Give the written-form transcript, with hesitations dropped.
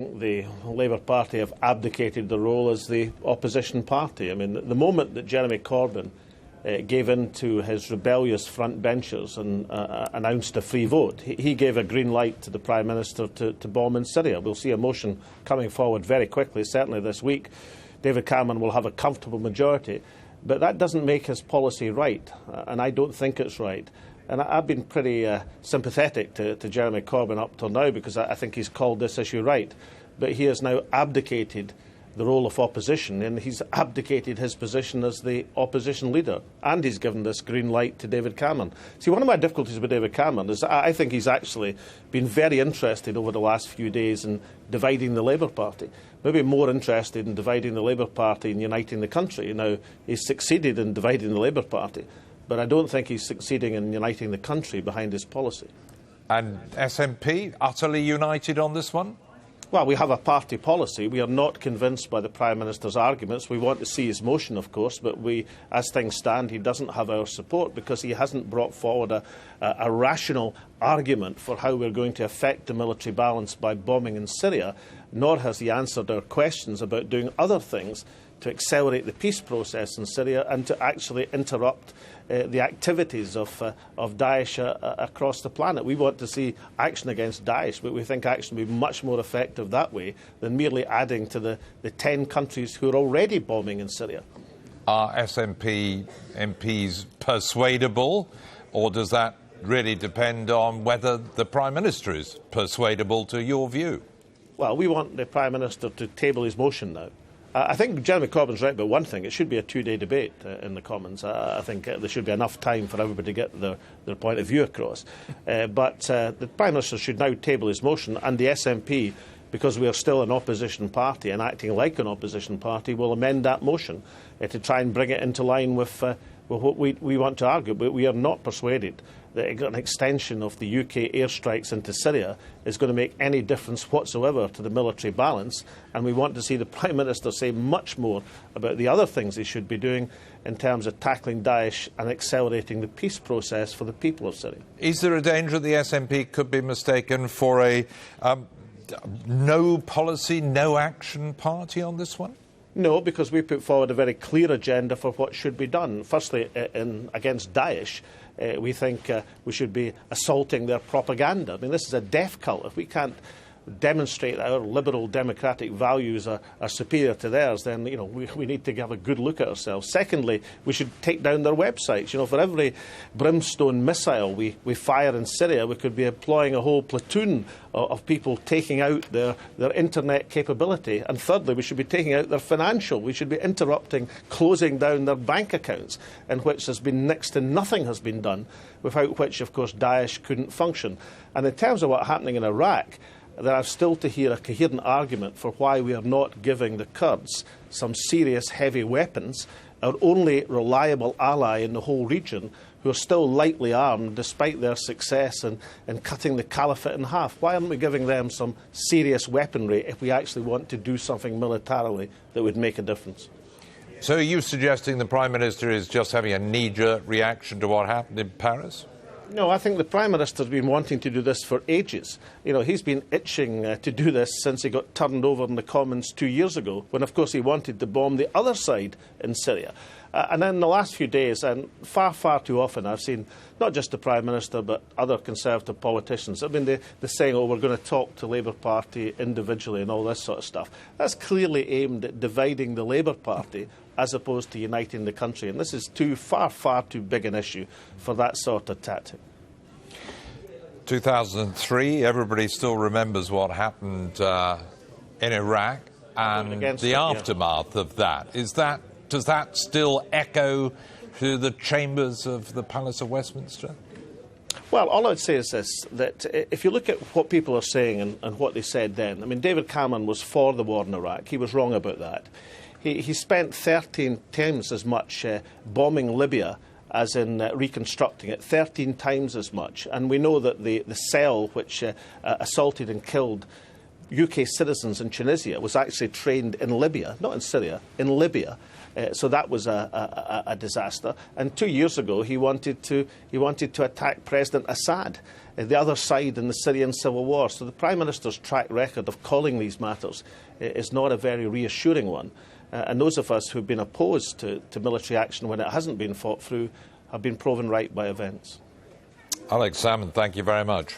The Labour Party have abdicated the role as the opposition party. I mean, the moment that Jeremy Corbyn gave in to his rebellious frontbenchers and announced a free vote, he gave a green light to the Prime Minister to bomb in Syria. We'll see a motion coming forward very quickly, certainly this week. David Cameron will have a comfortable majority, but that doesn't make his policy right, and I don't think it's right. And I've been pretty sympathetic to Jeremy Corbyn up till now, because I think he's called this issue right. But he has now abdicated the role of opposition, and he's abdicated his position as the opposition leader, and he's given this green light to David Cameron. See, one of my difficulties with David Cameron is I think he's actually been very interested over the last few days in dividing the Labour Party, maybe more interested in dividing the Labour Party and uniting the country. Now, he's succeeded in dividing the Labour Party, but I don't think he's succeeding in uniting the country behind his policy. And SNP, utterly united on this one? Well, we have a party policy. We are not convinced by the Prime Minister's arguments. We want to see his motion, of course, but as things stand, he doesn't have our support because he hasn't brought forward a rational argument for how we're going to affect the military balance by bombing in Syria, nor has he answered our questions about doing other things to accelerate the peace process in Syria and to actually interrupt the activities of Daesh across the planet. We want to see action against Daesh, but we think action will be much more effective that way than merely adding to the 10 countries who are already bombing in Syria. Are SNP MPs persuadable, or does that really depend on whether the Prime Minister is persuadable to your view? Well, we want the Prime Minister to table his motion now. I think Jeremy Corbyn's right about one thing. It should be a two-day debate in the Commons. I think there should be enough time for everybody to get their point of view across. But the Prime Minister should now table his motion, and the SNP, because we are still an opposition party and acting like an opposition party, will amend that motion to try and bring it into line with what we want to argue. But we are not persuaded that an extension of the UK airstrikes into Syria is going to make any difference whatsoever to the military balance, and we want to see the Prime Minister say much more about the other things he should be doing in terms of tackling Daesh and accelerating the peace process for the people of Syria. Is there a danger the SNP could be mistaken for a no policy, no action party on this one? No, because we put forward a very clear agenda for what should be done. Firstly, against Daesh, we think we should be assaulting their propaganda. I mean, this is a death cult. If we can't demonstrate that our liberal democratic values are superior to theirs, then we need to have a good look at ourselves. Secondly, we should take down their websites. For every brimstone missile we fire in Syria, we could be employing a whole platoon of people taking out their internet capability. And thirdly, we should be taking out their financial. We should be interrupting, closing down their bank accounts, in which there's been next to nothing has been done, without which, of course, Daesh couldn't function. And in terms of what's happening in Iraq, there are still to hear a coherent argument for why we are not giving the Kurds some serious heavy weapons, our only reliable ally in the whole region, who are still lightly armed despite their success in cutting the caliphate in half. Why aren't we giving them some serious weaponry if we actually want to do something militarily that would make a difference? So are you suggesting the Prime Minister is just having a knee-jerk reaction to what happened in Paris? No, I think the Prime Minister has been wanting to do this for ages. He's been itching to do this since he got turned over in the Commons 2 years ago, when, of course, he wanted to bomb the other side in Syria. And then in the last few days, and far, far too often, I've seen not just the Prime Minister but other Conservative politicians. I mean, they're saying, we're going to talk to Labour Party individually and all this sort of stuff. That's clearly aimed at dividing the Labour Party as opposed to uniting the country. And this is far, far too big an issue for that sort of tactic. 2003, everybody still remembers what happened in Iraq and the aftermath of that. Does that still echo through the chambers of the Palace of Westminster? Well, all I would say is this, that if you look at what people are saying and what they said then, I mean, David Cameron was for the war in Iraq. He was wrong about that. He spent 13 times as much bombing Libya as in reconstructing it, 13 times as much. And we know that the cell which assaulted and killed UK citizens in Tunisia was actually trained in Libya, not in Syria, in Libya. So that was a disaster. And 2 years ago, he wanted to attack President Assad, the other side in the Syrian civil war. So the Prime Minister's track record of calling these matters is not a very reassuring one. And those of us who've been opposed to military action when it hasn't been fought through have been proven right by events. Alex Salmond, thank you very much.